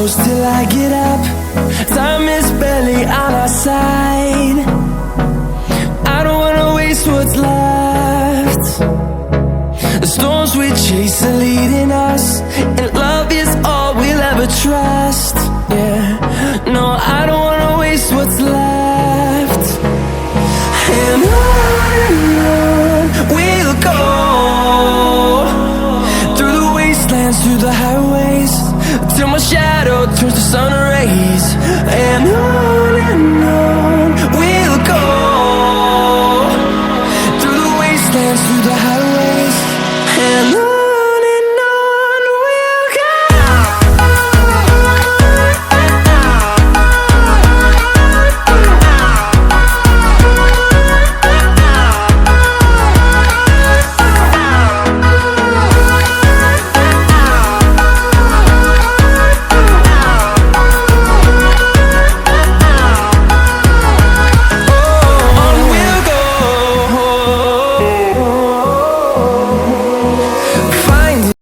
close till I get up. Time is barely on our side. I don't wanna waste what's left. The storms we chase are leading us, and love is all we'll ever trust. Yeah, no, I don't wanna waste what's left. And on we'll go, through the wastelands, through the highways, till my shadow turns to sun rays. And on